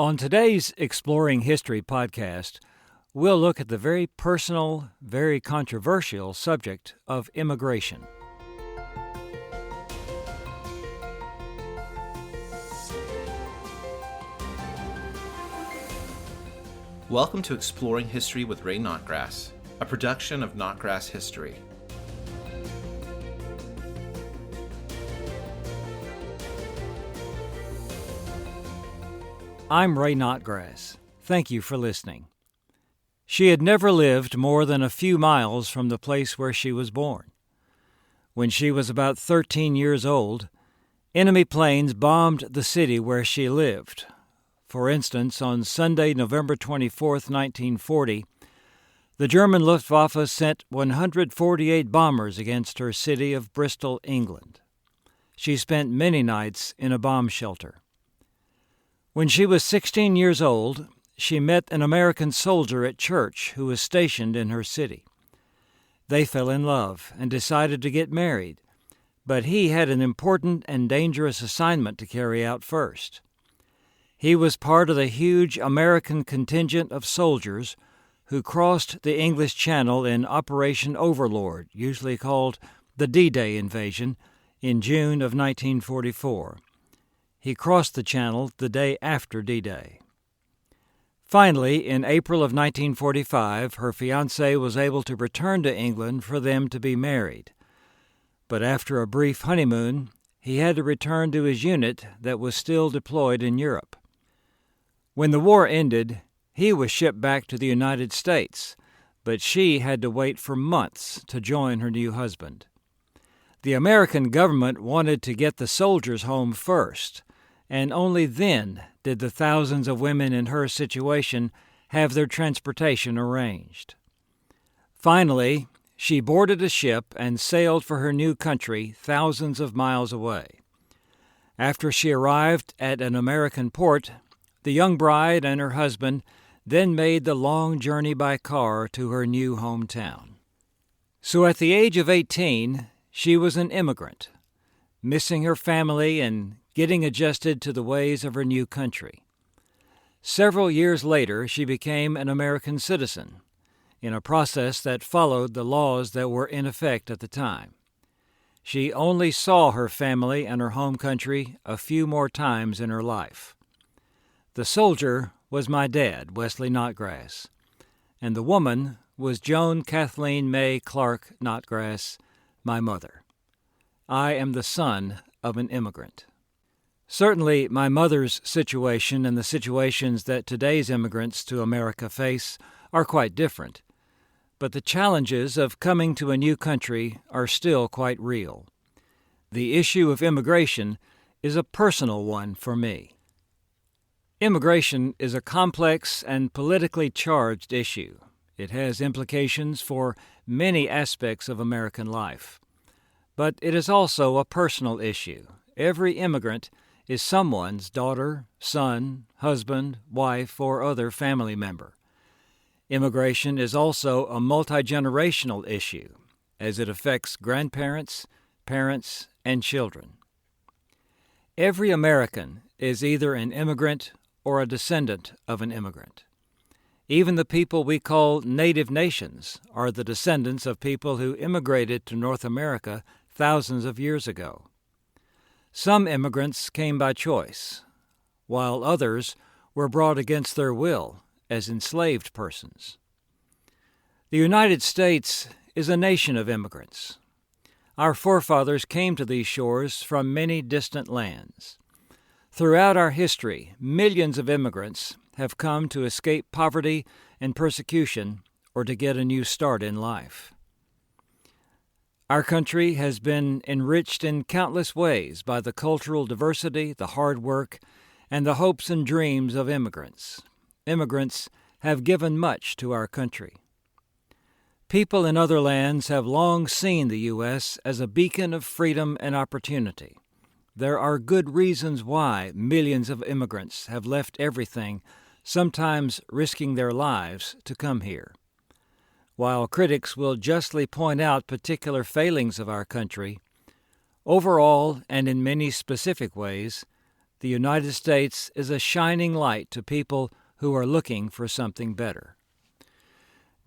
On today's Exploring History podcast, we'll look at the very personal, very controversial subject of immigration. Welcome to Exploring History with Ray Notgrass, a production of Notgrass History. I'm Ray Notgrass. Thank you for listening. She had never lived more than a few miles from the place where she was born. When she was about 13 years old, enemy planes bombed the city where she lived. For instance, on Sunday, November 24, 1940, the German Luftwaffe sent 148 bombers against her city of Bristol, England. She spent many nights in a bomb shelter. When she was 16 years old, she met an American soldier at church who was stationed in her city. They fell in love and decided to get married, but he had an important and dangerous assignment to carry out first. He was part of the huge American contingent of soldiers who crossed the English Channel in Operation Overlord, usually called the D-Day invasion, in June of 1944. He crossed the Channel the day after D-Day. Finally, in April of 1945, her fiancé was able to return to England for them to be married. But after a brief honeymoon, he had to return to his unit that was still deployed in Europe. When the war ended, he was shipped back to the United States, but she had to wait for months to join her new husband. The American government wanted to get the soldiers home first, and only then did the thousands of women in her situation have their transportation arranged. Finally, she boarded a ship and sailed for her new country thousands of miles away. After she arrived at an American port, the young bride and her husband then made the long journey by car to her new hometown. So at the age of 18, she was an immigrant, missing her family and getting adjusted to the ways of her new country. Several years later, she became an American citizen, in a process that followed the laws that were in effect at the time. She only saw her family and her home country a few more times in her life. The soldier was my dad, Wesley Notgrass, and the woman was Joan Kathleen May Clark Notgrass, my mother. I am the son of an immigrant. Certainly, my mother's situation and the situations that today's immigrants to America face are quite different, but the challenges of coming to a new country are still quite real. The issue of immigration is a personal one for me. Immigration is a complex and politically charged issue. It has implications for many aspects of American life. But it is also a personal issue. Every immigrant is someone's daughter, son, husband, wife, or other family member. Immigration is also a multi-generational issue, as it affects grandparents, parents, and children. Every American is either an immigrant or a descendant of an immigrant. Even the people we call native nations are the descendants of people who immigrated to North America thousands of years ago. Some immigrants came by choice, while others were brought against their will as enslaved persons. The United States is a nation of immigrants. Our forefathers came to these shores from many distant lands. Throughout our history, millions of immigrants have come to escape poverty and persecution or to get a new start in life. Our country has been enriched in countless ways by the cultural diversity, the hard work, and the hopes and dreams of immigrants. Immigrants have given much to our country. People in other lands have long seen the U.S. as a beacon of freedom and opportunity. There are good reasons why millions of immigrants have left everything, sometimes risking their lives, to come here. While critics will justly point out particular failings of our country, overall and in many specific ways, the United States is a shining light to people who are looking for something better.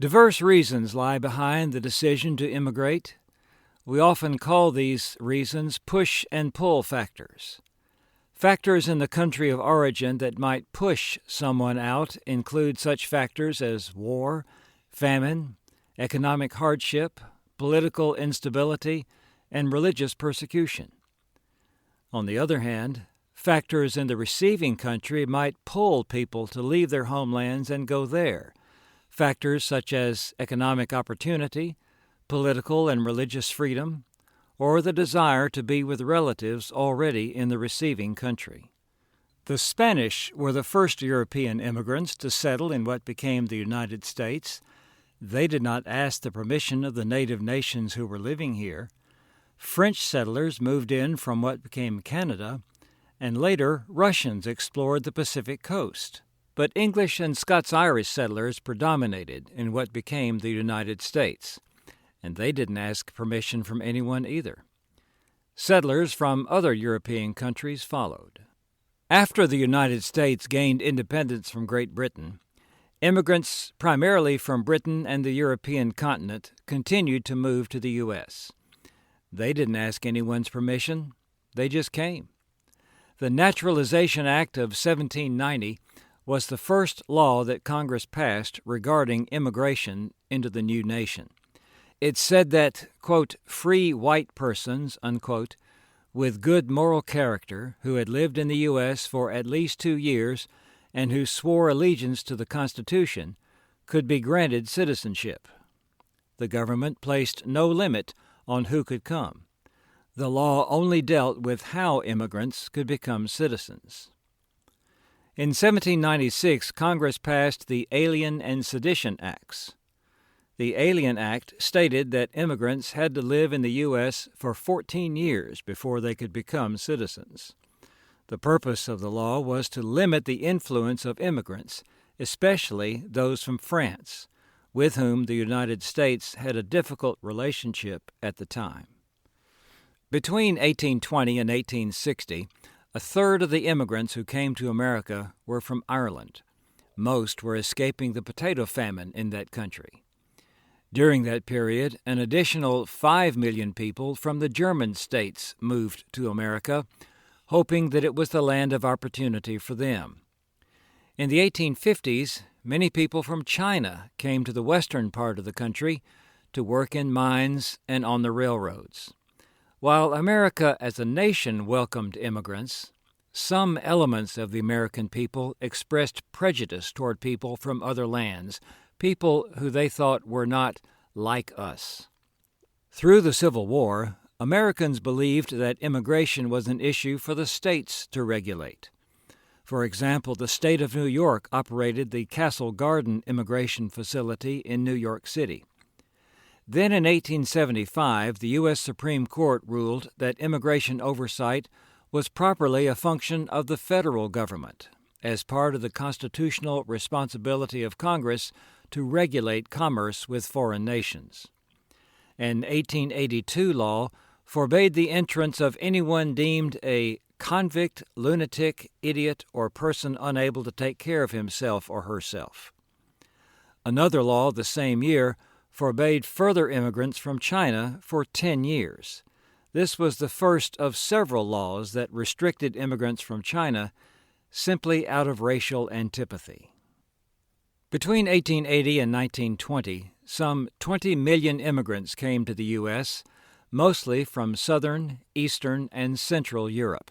Diverse reasons lie behind the decision to immigrate. We often call these reasons push and pull factors. Factors in the country of origin that might push someone out include such factors as war, famine, economic hardship, political instability, and religious persecution. On the other hand, factors in the receiving country might pull people to leave their homelands and go there. Factors such as economic opportunity, political and religious freedom, or the desire to be with relatives already in the receiving country. The Spanish were the first European immigrants to settle in what became the United States. They did not ask the permission of the native nations who were living here. French settlers moved in from what became Canada, and later Russians explored the Pacific coast. But English and Scots-Irish settlers predominated in what became the United States, and they didn't ask permission from anyone either. Settlers from other European countries followed. After the United States gained independence from Great Britain, immigrants primarily from Britain and the European continent continued to move to the U.S. They didn't ask anyone's permission. They just came. The Naturalization Act of 1790 was the first law that Congress passed regarding immigration into the new nation. It said that, quote, free white persons, unquote, with good moral character who had lived in the U.S. for at least 2 years and who swore allegiance to the Constitution could be granted citizenship. The government placed no limit on who could come. The law only dealt with how immigrants could become citizens. In 1796, Congress passed the Alien and Sedition Acts. The Alien Act stated that immigrants had to live in the U.S. for 14 years before they could become citizens. The purpose of the law was to limit the influence of immigrants, especially those from France, with whom the United States had a difficult relationship at the time. Between 1820 and 1860, a third of the immigrants who came to America were from Ireland. Most were escaping the potato famine in that country. During that period, an additional 5 million people from the German states moved to America, hoping that it was the land of opportunity for them. In the 1850s, many people from China came to the western part of the country to work in mines and on the railroads. While America as a nation welcomed immigrants, some elements of the American people expressed prejudice toward people from other lands, people who they thought were not like us. Through the Civil War, Americans believed that immigration was an issue for the states to regulate. For example, the state of New York operated the Castle Garden immigration facility in New York City. Then in 1875, the U.S. Supreme Court ruled that immigration oversight was properly a function of the federal government, as part of the constitutional responsibility of Congress to regulate commerce with foreign nations. An 1882 law forbade the entrance of anyone deemed a convict, lunatic, idiot, or person unable to take care of himself or herself. Another law the same year forbade further immigrants from China for 10 years. This was the first of several laws that restricted immigrants from China simply out of racial antipathy. Between 1880 and 1920, some 20 million immigrants came to the U.S., mostly from southern, eastern, and central Europe.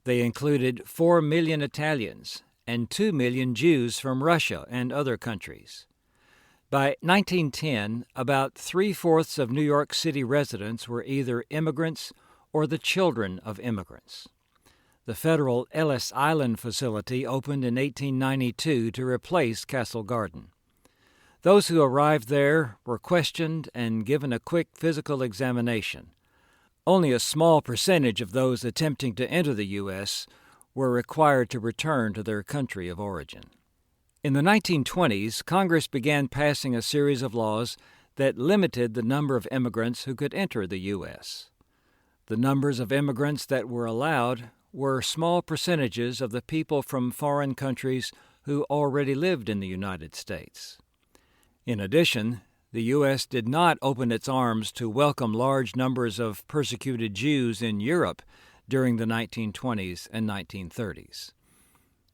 They included 4 million Italians and 2 million Jews from Russia and other countries. By 1910, about 3/4 of New York City residents were either immigrants or the children of immigrants. The federal Ellis Island facility opened in 1892 to replace Castle Garden. Those who arrived there were questioned and given a quick physical examination. Only a small percentage of those attempting to enter the U.S. were required to return to their country of origin. In the 1920s, Congress began passing a series of laws that limited the number of immigrants who could enter the U.S. The numbers of immigrants that were allowed were small percentages of the people from foreign countries who already lived in the United States. In addition, the U.S. did not open its arms to welcome large numbers of persecuted Jews in Europe during the 1920s and 1930s.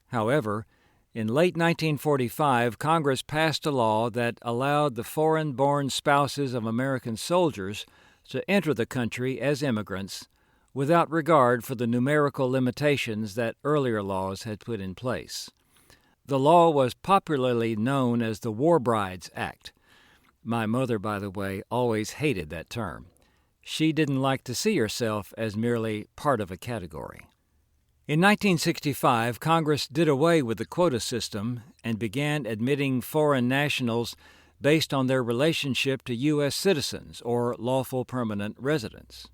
However, in late 1945, Congress passed a law that allowed the foreign-born spouses of American soldiers to enter the country as immigrants without regard for the numerical limitations that earlier laws had put in place. The law was popularly known as the War Brides Act. My mother, by the way, always hated that term. She didn't like to see herself as merely part of a category. In 1965, Congress did away with the quota system and began admitting foreign nationals based on their relationship to U.S. citizens or lawful permanent residents.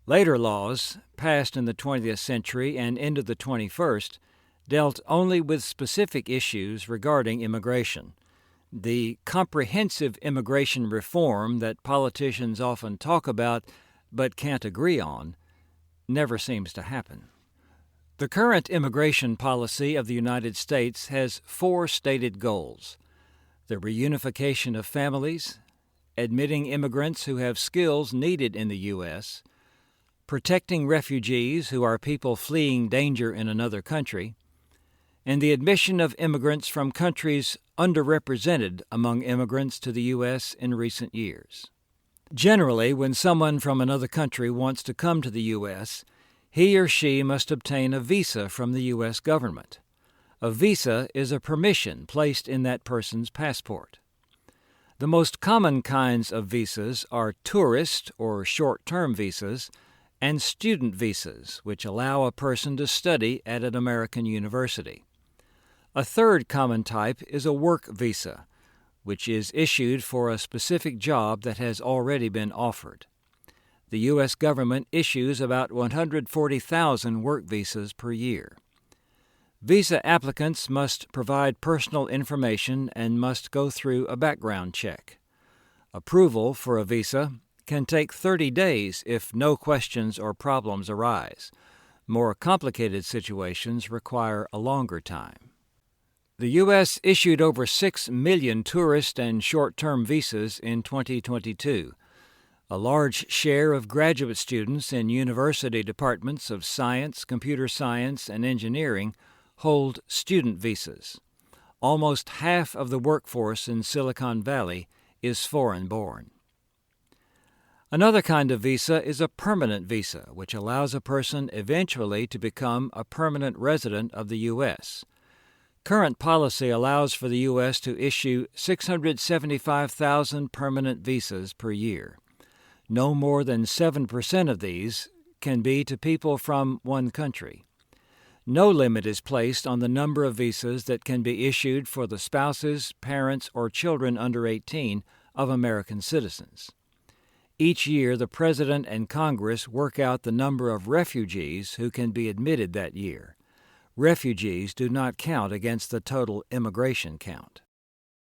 Later laws, passed in the 20th century and into the 21st, dealt only with specific issues regarding immigration. The comprehensive immigration reform that politicians often talk about but can't agree on never seems to happen. The current immigration policy of the United States has 4 stated goals: the reunification of families, admitting immigrants who have skills needed in the U.S., protecting refugees who are people fleeing danger in another country, and the admission of immigrants from countries underrepresented among immigrants to the U.S. in recent years. Generally, when someone from another country wants to come to the U.S., he or she must obtain a visa from the U.S. government. A visa is a permission placed in that person's passport. The most common kinds of visas are tourist or short-term visas and student visas, which allow a person to study at an American university. A third common type is a work visa, which is issued for a specific job that has already been offered. The U.S. government issues about 140,000 work visas per year. Visa applicants must provide personal information and must go through a background check. Approval for a visa can take 30 days if no questions or problems arise. More complicated situations require a longer time. The U.S. issued over 6 million tourist and short-term visas in 2022. A large share of graduate students in university departments of science, computer science, and engineering hold student visas. Almost half of the workforce in Silicon Valley is foreign-born. Another kind of visa is a permanent visa, which allows a person eventually to become a permanent resident of the U.S. Current policy allows for the U.S. to issue 675,000 permanent visas per year. No more than 7% of these can be to people from one country. No limit is placed on the number of visas that can be issued for the spouses, parents, or children under 18 of American citizens. Each year, the President and Congress work out the number of refugees who can be admitted that year. Refugees do not count against the total immigration count.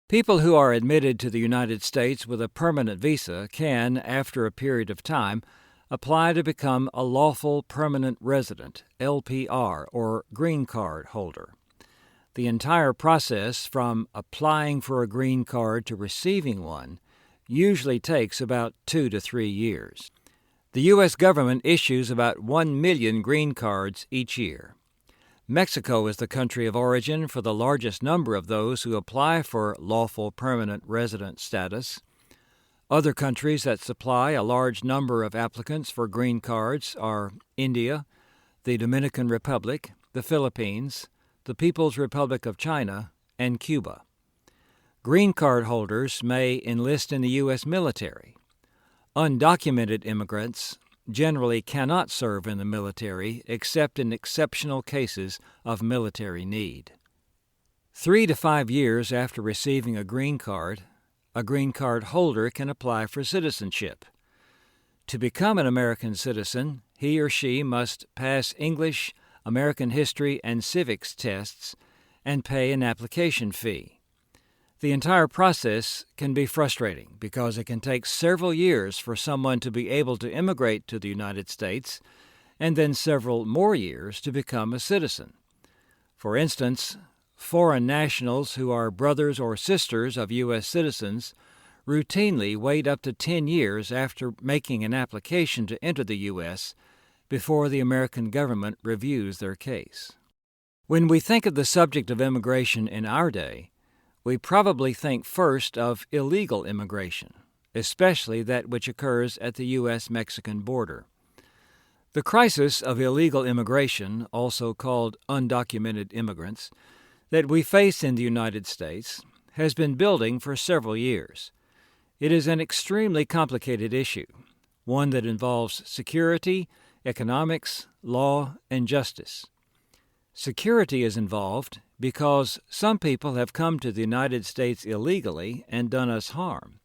People who are admitted to the United States with a permanent visa can, after a period of time, apply to become a lawful permanent resident, LPR, or green card holder. The entire process from applying for a green card to receiving one usually takes about 2 to 3 years. The U.S. government issues about 1 million green cards each year. Mexico is the country of origin for the largest number of those who apply for lawful permanent resident status. Other countries that supply a large number of applicants for green cards are India, the Dominican Republic, the Philippines, the People's Republic of China, and Cuba. Green card holders may enlist in the U.S. military. Undocumented immigrants generally cannot serve in the military except in exceptional cases of military need. 3 to 5 years after receiving a green card holder can apply for citizenship. To become an American citizen, he or she must pass English, American history, and civics tests and pay an application fee. The entire process can be frustrating because it can take several years for someone to be able to immigrate to the United States and then several more years to become a citizen. For instance, foreign nationals who are brothers or sisters of U.S. citizens routinely wait up to 10 years after making an application to enter the U.S. before the American government reviews their case. When we think of the subject of immigration in our day, we probably think first of illegal immigration, especially that which occurs at the U.S.-Mexican border. The crisis of illegal immigration, also called undocumented immigrants, that we face in the United States has been building for several years. It is an extremely complicated issue, one that involves security, economics, law, and justice. Security is involved because some people have come to the United States illegally and done us harm.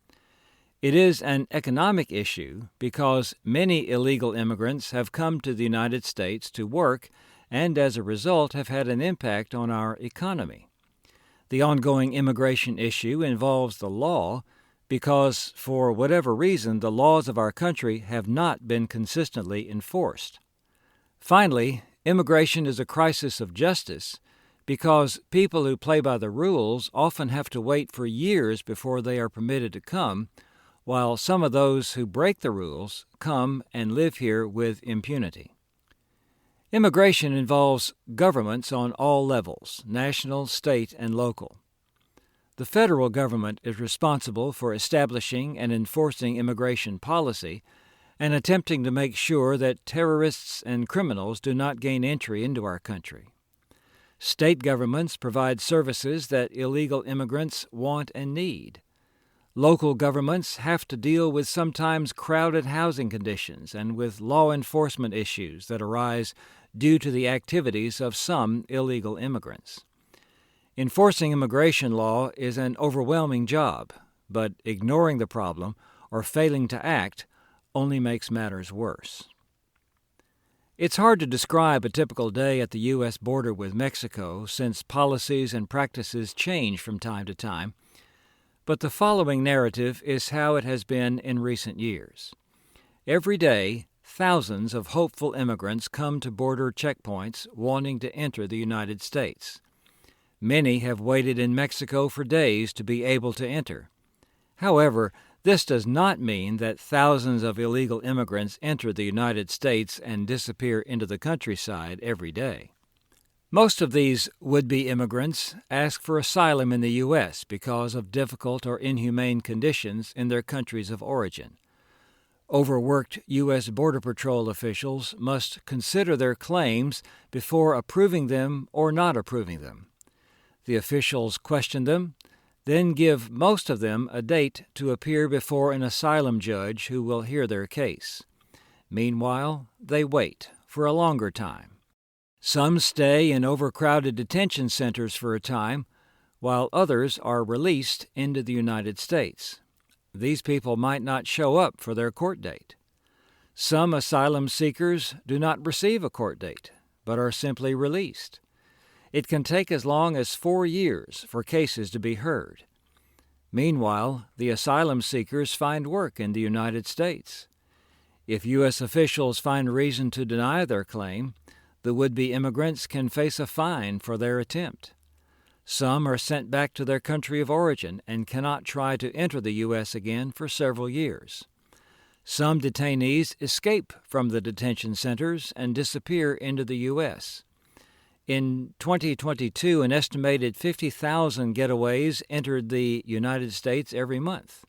It is an economic issue because many illegal immigrants have come to the United States to work and as a result have had an impact on our economy. The ongoing immigration issue involves the law because, for whatever reason, the laws of our country have not been consistently enforced. Finally, immigration is a crisis of justice because people who play by the rules often have to wait for years before they are permitted to come, while some of those who break the rules come and live here with impunity. Immigration involves governments on all levels, national, state, and local. The federal government is responsible for establishing and enforcing immigration policy and attempting to make sure that terrorists and criminals do not gain entry into our country. State governments provide services that illegal immigrants want and need. Local governments have to deal with sometimes crowded housing conditions and with law enforcement issues that arise due to the activities of some illegal immigrants. Enforcing immigration law is an overwhelming job, but ignoring the problem or failing to act only makes matters worse. It's hard to describe a typical day at the U.S. border with Mexico since policies and practices change from time to time, but the following narrative is how it has been in recent years. Every day, thousands of hopeful immigrants come to border checkpoints wanting to enter the United States. Many have waited in Mexico for days to be able to enter. However, this does not mean that thousands of illegal immigrants enter the United States and disappear into the countryside every day. Most of these would-be immigrants ask for asylum in the U.S. because of difficult or inhumane conditions in their countries of origin. Overworked U.S. Border Patrol officials must consider their claims before approving them or not approving them. The officials question them, then give most of them a date to appear before an asylum judge who will hear their case. Meanwhile, they wait for a longer time. Some stay in overcrowded detention centers for a time, while others are released into the United States. These people might not show up for their court date. Some asylum seekers do not receive a court date, but are simply released. It can take as long as 4 years for cases to be heard. Meanwhile, the asylum seekers find work in the United States. If U.S. officials find reason to deny their claim, the would-be immigrants can face a fine for their attempt. Some are sent back to their country of origin and cannot try to enter the U.S. again for several years. Some detainees escape from the detention centers and disappear into the U.S. In 2022, an estimated 50,000 getaways entered the United States every month.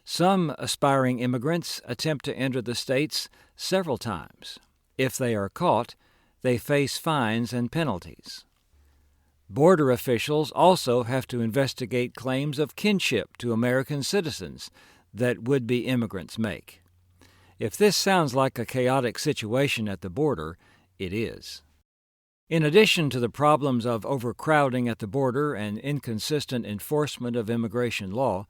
Some aspiring immigrants attempt to enter the States several times. If they are caught, they face fines and penalties. Border officials also have to investigate claims of kinship to American citizens that would-be immigrants make. If this sounds like a chaotic situation at the border, it is. In addition to the problems of overcrowding at the border and inconsistent enforcement of immigration law,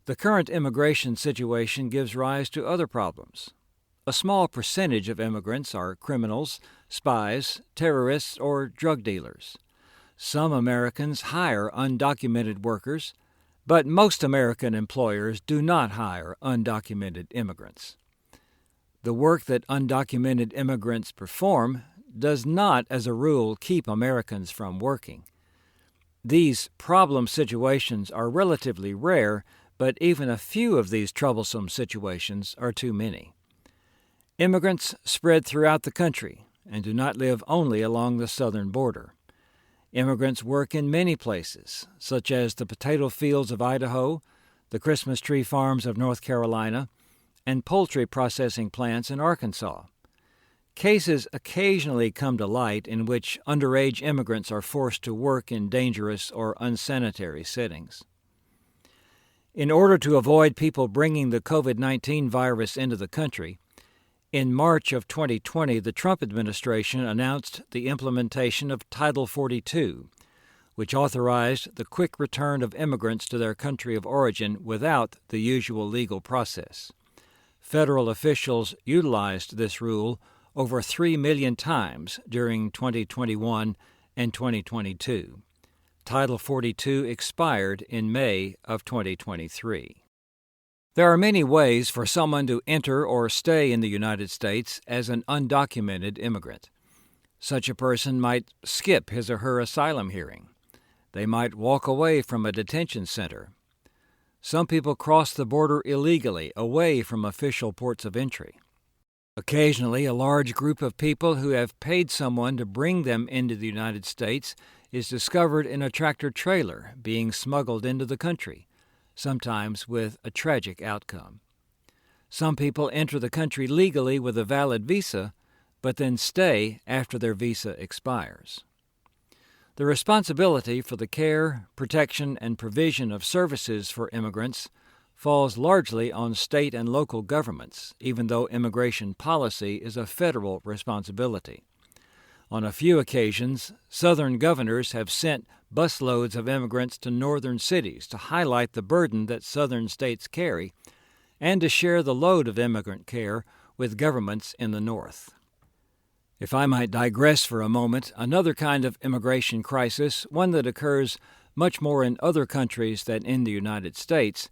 the current immigration situation gives rise to other problems. A small percentage of immigrants are criminals, spies, terrorists, or drug dealers. Some Americans hire undocumented workers, but most American employers do not hire undocumented immigrants. The work that undocumented immigrants perform does not, as a rule, keep Americans from working. These problem situations are relatively rare, but even a few of these troublesome situations are too many. Immigrants spread throughout the country and do not live only along the southern border. Immigrants work in many places, such as the potato fields of Idaho, the Christmas tree farms of North Carolina, and poultry processing plants in Arkansas. Cases occasionally come to light in which underage immigrants are forced to work in dangerous or unsanitary settings. In order to avoid people bringing the COVID-19 virus into the country, in March of 2020, the Trump administration announced the implementation of Title 42, which authorized the quick return of immigrants to their country of origin without the usual legal process. Federal officials utilized this rule over 3 million times during 2021 and 2022. Title 42 expired in May of 2023. There are many ways for someone to enter or stay in the United States as an undocumented immigrant. Such a person might skip his or her asylum hearing. They might walk away from a detention center. Some people cross the border illegally, away from official ports of entry. Occasionally, a large group of people who have paid someone to bring them into the United States is discovered in a tractor-trailer being smuggled into the country, sometimes with a tragic outcome. Some people enter the country legally with a valid visa, but then stay after their visa expires. The responsibility for the care, protection, and provision of services for immigrants falls largely on state and local governments, even though immigration policy is a federal responsibility. On a few occasions, Southern governors have sent busloads of immigrants to northern cities to highlight the burden that Southern states carry and to share the load of immigrant care with governments in the North. If I might digress for a moment, another kind of immigration crisis, one that occurs much more in other countries than in the United States,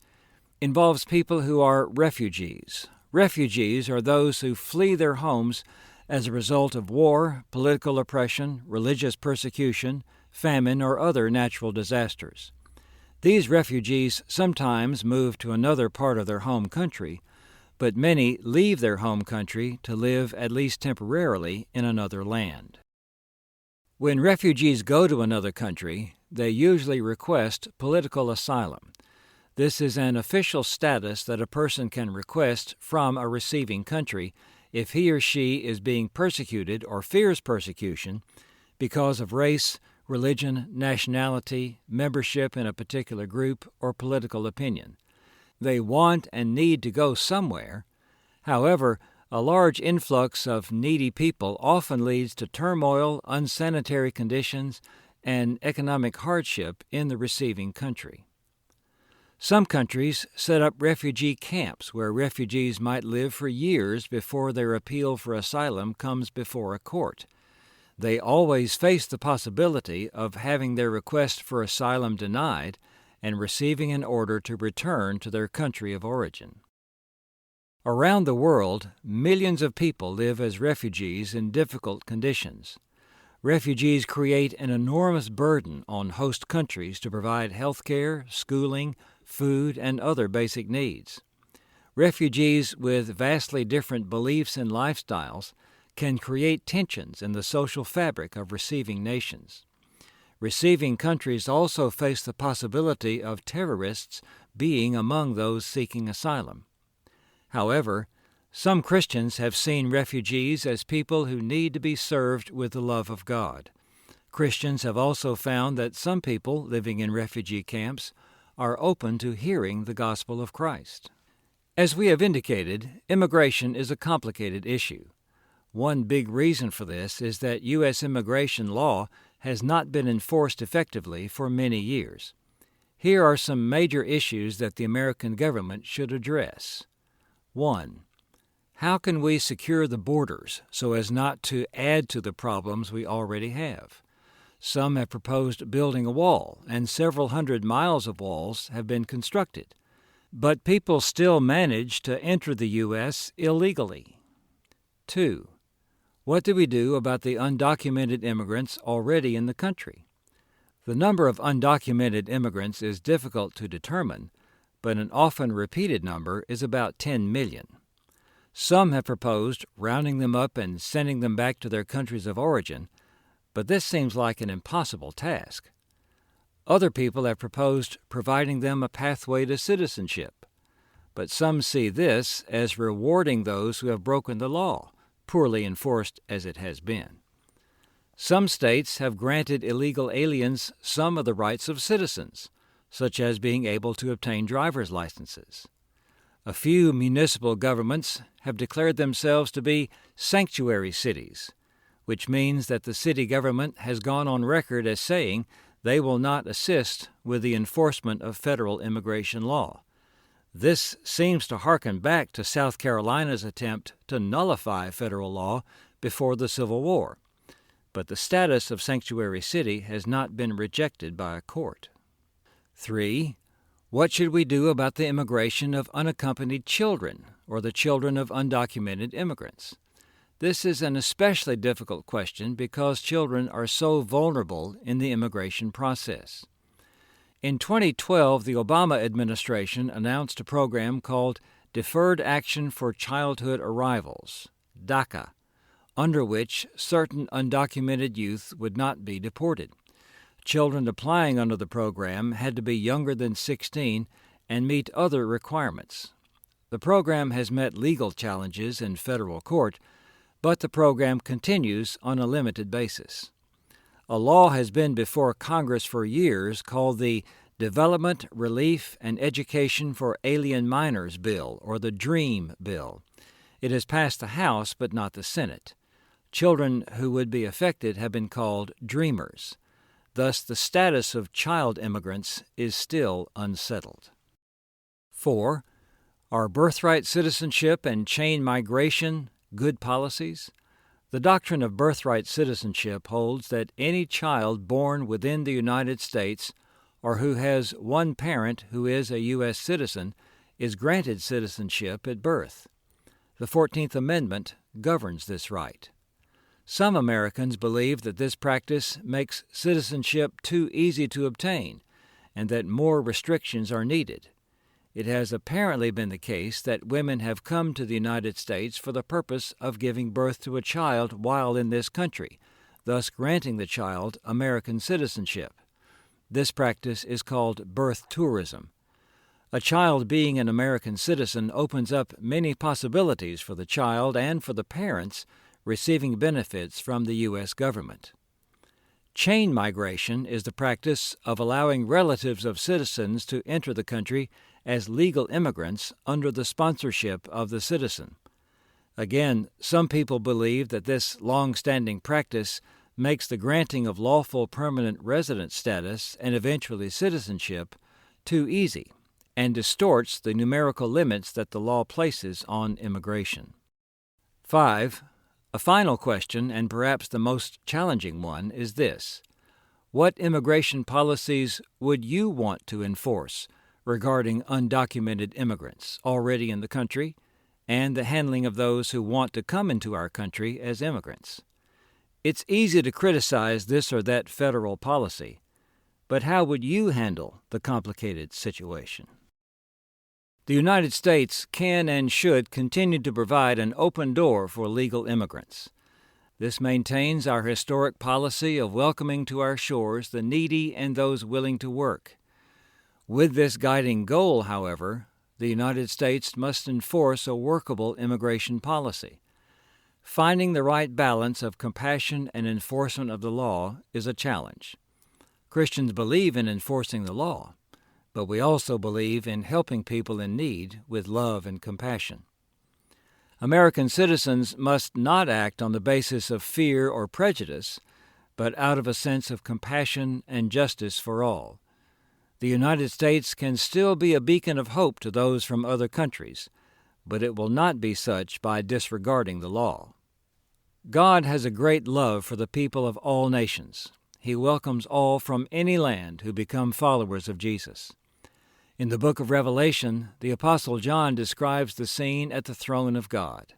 involves people who are refugees. Refugees are those who flee their homes as a result of war, political oppression, religious persecution, famine, or other natural disasters. These refugees sometimes move to another part of their home country, but many leave their home country to live, at least temporarily, in another land. When refugees go to another country, they usually request political asylum. This is an official status that a person can request from a receiving country if he or she is being persecuted or fears persecution because of race, religion, nationality, membership in a particular group, or political opinion. They want and need to go somewhere. However, a large influx of needy people often leads to turmoil, unsanitary conditions, and economic hardship in the receiving country. Some countries set up refugee camps where refugees might live for years before their appeal for asylum comes before a court. They always face the possibility of having their request for asylum denied and receiving an order to return to their country of origin. Around the world, millions of people live as refugees in difficult conditions. Refugees create an enormous burden on host countries to provide health care, schooling, food, and other basic needs. Refugees with vastly different beliefs and lifestyles can create tensions in the social fabric of receiving nations. Receiving countries also face the possibility of terrorists being among those seeking asylum. However, some Christians have seen refugees as people who need to be served with the love of God. Christians have also found that some people living in refugee camps are open to hearing the gospel of Christ. As we have indicated, immigration is a complicated issue. One big reason for this is that U.S. immigration law has not been enforced effectively for many years. Here are some major issues that the American government should address. 1. How can we secure the borders so as not to add to the problems we already have? Some have proposed building a wall, and several hundred miles of walls have been constructed. But people still manage to enter the U.S. illegally. 2. What do we do about the undocumented immigrants already in the country? The number of undocumented immigrants is difficult to determine, but an often repeated number is about 10 million. Some have proposed rounding them up and sending them back to their countries of origin, but this seems like an impossible task. Other people have proposed providing them a pathway to citizenship, but some see this as rewarding those who have broken the law, poorly enforced as it has been. Some states have granted illegal aliens some of the rights of citizens, such as being able to obtain driver's licenses. A few municipal governments have declared themselves to be sanctuary cities, which means that the city government has gone on record as saying they will not assist with the enforcement of federal immigration law. This seems to harken back to South Carolina's attempt to nullify federal law before the Civil War, but the status of sanctuary city has not been rejected by a court. 3. What should we do about the immigration of unaccompanied children, or the children of undocumented immigrants? This is an especially difficult question because children are so vulnerable in the immigration process. In 2012, the Obama administration announced a program called Deferred Action for Childhood Arrivals, DACA, under which certain undocumented youth would not be deported. Children applying under the program had to be younger than 16 and meet other requirements. The program has met legal challenges in federal court, but the program continues on a limited basis. A law has been before Congress for years called the Development, Relief, and Education for Alien Minors Bill, or the DREAM Bill. It has passed the House but not the Senate. Children who would be affected have been called dreamers. Thus, the status of child immigrants is still unsettled. 4. Are birthright citizenship and chain migration good policies? The doctrine of birthright citizenship holds that any child born within the United States or who has one parent who is a U.S. citizen is granted citizenship at birth. The 14th Amendment governs this right. Some Americans believe that this practice makes citizenship too easy to obtain and that more restrictions are needed. It has apparently been the case that women have come to the United States for the purpose of giving birth to a child while in this country, thus granting the child American citizenship. This practice is called birth tourism. A child being an American citizen opens up many possibilities for the child and for the parents receiving benefits from the U.S. government. Chain migration is the practice of allowing relatives of citizens to enter the country as legal immigrants under the sponsorship of the citizen. Again, some people believe that this long-standing practice makes the granting of lawful permanent resident status and eventually citizenship too easy and distorts the numerical limits that the law places on immigration. 5. A final question, and perhaps the most challenging one, is this: what immigration policies would you want to enforce regarding undocumented immigrants already in the country and the handling of those who want to come into our country as immigrants? It's easy to criticize this or that federal policy, but how would you handle the complicated situation? The United States can and should continue to provide an open door for legal immigrants. This maintains our historic policy of welcoming to our shores the needy and those willing to work. With this guiding goal, however, the United States must enforce a workable immigration policy. Finding the right balance of compassion and enforcement of the law is a challenge. Christians believe in enforcing the law, but we also believe in helping people in need with love and compassion. American citizens must not act on the basis of fear or prejudice, but out of a sense of compassion and justice for all. The United States can still be a beacon of hope to those from other countries, but it will not be such by disregarding the law. God has a great love for the people of all nations. He welcomes all from any land who become followers of Jesus. In the book of Revelation, the Apostle John describes the scene at the throne of God.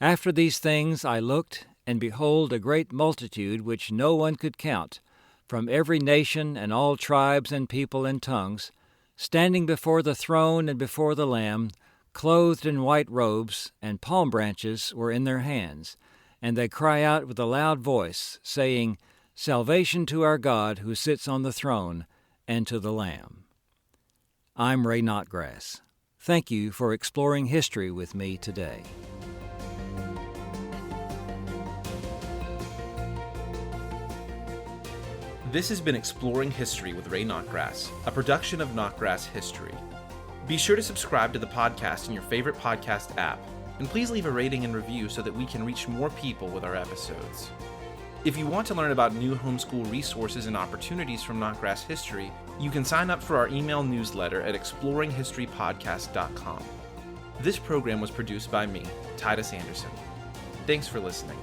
After these things I looked, and behold, a great multitude which no one could count, from every nation and all tribes and people and tongues, standing before the throne and before the Lamb, clothed in white robes, and palm branches were in their hands. And they cry out with a loud voice, saying, Salvation to our God who sits on the throne, and to the Lamb. I'm Ray Notgrass. Thank you for exploring history with me today. This has been Exploring History with Ray Notgrass, a production of Notgrass History. Be sure to subscribe to the podcast in your favorite podcast app, and please leave a rating and review so that we can reach more people with our episodes. If you want to learn about new homeschool resources and opportunities from Notgrass History, you can sign up for our email newsletter at exploringhistorypodcast.com. This program was produced by me, Titus Anderson. Thanks for listening.